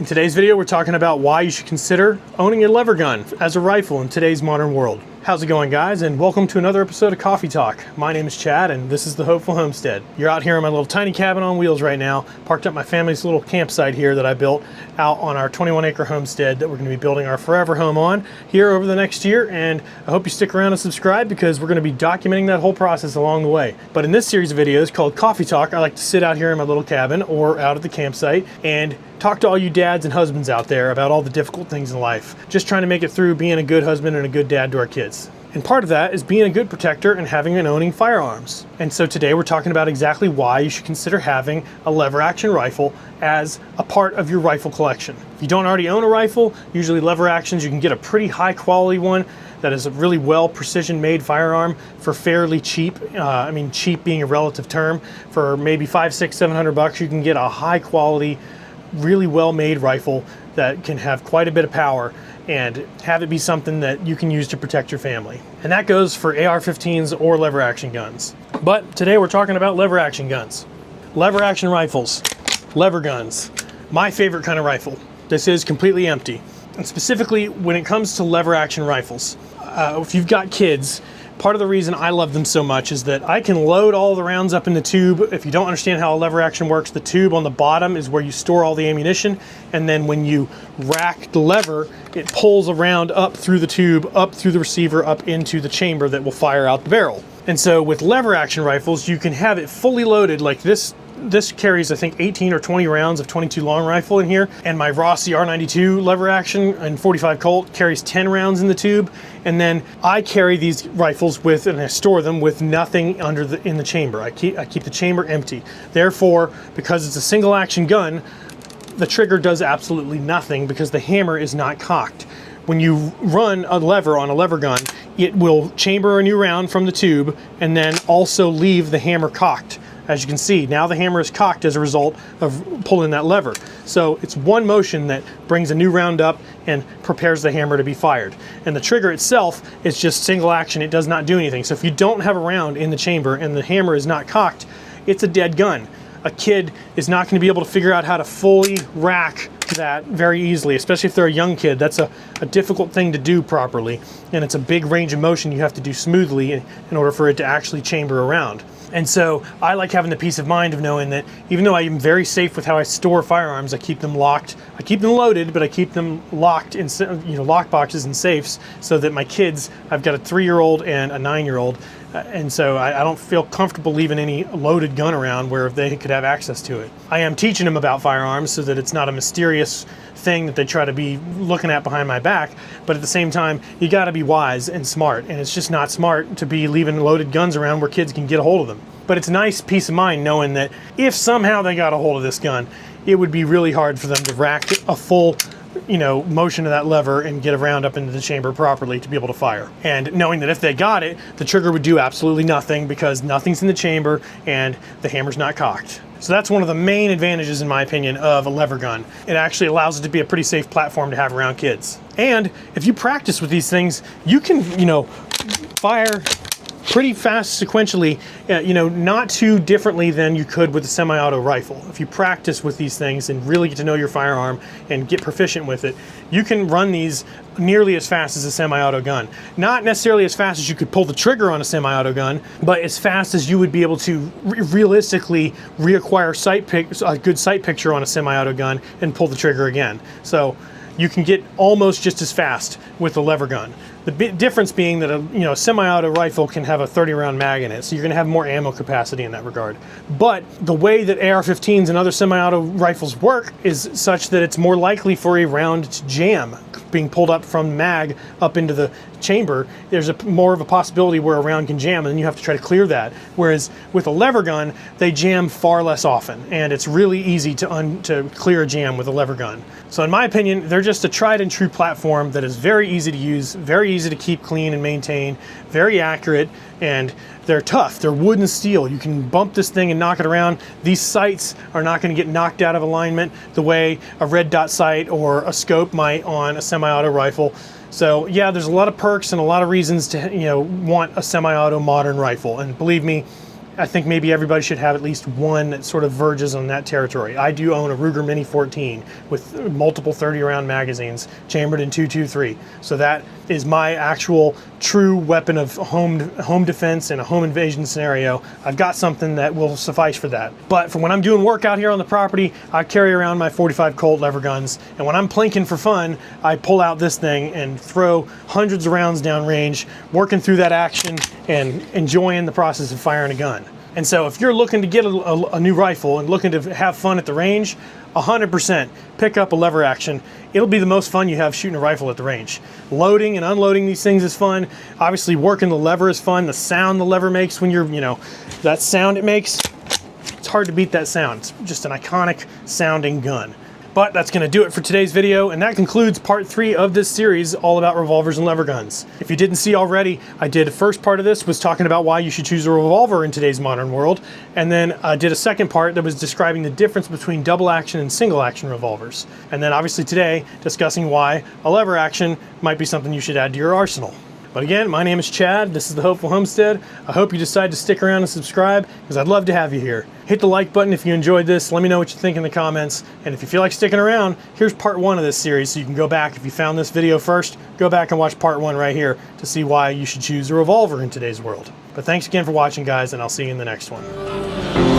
In today's video, we're talking about why you should consider owning a lever gun as a rifle in today's modern world. How's it going, guys? And welcome to another episode of Coffee Talk. My name is Chad, and this is the Hopeful Homestead. You're out here in my little tiny cabin on wheels right now, parked at my family's little campsite here that I built out on our 21-acre homestead that we're going to be building our forever home on here over the next year. And I hope you stick around and subscribe because we're going to be documenting that whole process along the way. But in this series of videos called Coffee Talk, I like to sit out here in my little cabin or out at the campsite and talk to all you dads and husbands out there about all the difficult things in life. Just trying to make it through being a good husband and a good dad to our kids. And part of that is being a good protector and having and owning firearms. And so today we're talking about exactly why you should consider having a lever action rifle as a part of your rifle collection. If you don't already own a rifle, usually lever actions, you can get a pretty high quality one that is a really well precision made firearm for fairly cheap. I mean, cheap being a relative term. For maybe $500, $600, $700, you can get a high quality, really well made rifle that can have quite a bit of power and have it be something that you can use to protect your family. And that goes for AR-15s or lever action guns. But today we're talking about lever action guns. Lever action rifles, lever guns, my favorite kind of rifle. This is completely empty. And specifically when it comes to lever action rifles, if you've got kids, part of the reason I love them so much is that I can load all the rounds up in the tube. If you don't understand how a lever action works, the tube on the bottom is where you store all the ammunition, and then when you rack the lever, it pulls a round up through the tube, up through the receiver, up into the chamber that will fire out the barrel. And so with lever action rifles, you can have it fully loaded like this. This carries, I think, 18 or 20 rounds of 22 long rifle in here, and my Rossi R92 lever action and 45 Colt carries 10 rounds in the tube. And then I carry these rifles with, and I store them with nothing in the chamber. I keep the chamber empty. Therefore, because it's a single action gun, the trigger does absolutely nothing because the hammer is not cocked. When you run a lever on a lever gun, it will chamber a new round from the tube and then also leave the hammer cocked. As you can see, now the hammer is cocked as a result of pulling that lever. So it's one motion that brings a new round up and prepares the hammer to be fired. And the trigger itself is just single action. It does not do anything. So if you don't have a round in the chamber and the hammer is not cocked, it's a dead gun. A kid is not going to be able to figure out how to fully rack that very easily, especially if they're a young kid. That's a difficult thing to do properly, and it's a big range of motion you have to do smoothly in order for it to actually chamber around. And so I like having the peace of mind of knowing that even though I am very safe with how I store firearms, I keep them locked. I keep them loaded, but I keep them locked in, lock boxes and safes so that my kids, I've got a 3-year-old and a 9-year-old, and so I don't feel comfortable leaving any loaded gun around where they could have access to it. I am teaching them about firearms so that it's not a mysterious thing that they try to be looking at behind my back, but at the same time, you got to be wise and smart, and it's just not smart to be leaving loaded guns around where kids can get a hold of them. But it's nice peace of mind knowing that if somehow they got a hold of this gun, it would be really hard for them to rack a full motion of that lever and get a round up into the chamber properly to be able to fire. And knowing that if they got it, the trigger would do absolutely nothing because nothing's in the chamber and the hammer's not cocked. So that's one of the main advantages, in my opinion, of a lever gun. It actually allows it to be a pretty safe platform to have around kids. And if you practice with these things, you can, fire pretty fast sequentially, not too differently than you could with a semi-auto rifle. If you practice with these things and really get to know your firearm and get proficient with it, you can run these nearly as fast as a semi-auto gun. Not necessarily as fast as you could pull the trigger on a semi-auto gun, but as fast as you would be able to realistically reacquire a good sight picture on a semi-auto gun and pull the trigger again. So you can get almost just as fast with a lever gun. The difference being that a semi-auto rifle can have a 30-round mag in it, so you're going to have more ammo capacity in that regard. But the way that AR-15s and other semi-auto rifles work is such that it's more likely for a round to jam being pulled up from mag up into the chamber. There's more of a possibility where a round can jam, and then you have to try to clear that. Whereas with a lever gun, they jam far less often, and it's really easy to clear a jam with a lever gun. So in my opinion, they're just a tried and true platform that is very easy to use, very easy to keep clean and maintain, very accurate, and they're tough. They're wood and steel. You can bump this thing and knock it around. These sights are not going to get knocked out of alignment the way a red dot sight or a scope might on a semi-auto rifle. So yeah, there's a lot of perks and a lot of reasons to want a semi-auto modern rifle. And believe me, I think maybe everybody should have at least one that sort of verges on that territory. I do own a Ruger Mini 14 with multiple 30-round magazines chambered in .223. So that is my actual true weapon of home defense in a home invasion scenario. I've got something that will suffice for that. But for when I'm doing work out here on the property, I carry around my 45 Colt lever guns, and when I'm plinking for fun, I pull out this thing and throw hundreds of rounds downrange, working through that action and enjoying the process of firing a gun. And so if you're looking to get a new rifle and looking to have fun at the range, 100% pick up a lever action. It'll be the most fun you have shooting a rifle at the range. Loading and unloading these things is fun. Obviously working the lever is fun. The sound the lever makes when you're, that sound it makes, it's hard to beat that sound. It's just an iconic sounding gun. But that's going to do it for today's video, and that concludes part 3 of this series all about revolvers and lever guns. If you didn't see already, I did a first part of this was talking about why you should choose a revolver in today's modern world, and then I did a second part that was describing the difference between double action and single action revolvers. And then obviously today, discussing why a lever action might be something you should add to your arsenal. But again, my name is Chad, this is the Hopeful Homestead. I hope you decide to stick around and subscribe, because I'd love to have you here. Hit the like button if you enjoyed this, let me know what you think in the comments, and if you feel like sticking around, here's part 1 of this series, so you can go back, if you found this video first, go back and watch part 1 right here to see why you should choose a revolver in today's world. But thanks again for watching, guys, and I'll see you in the next one.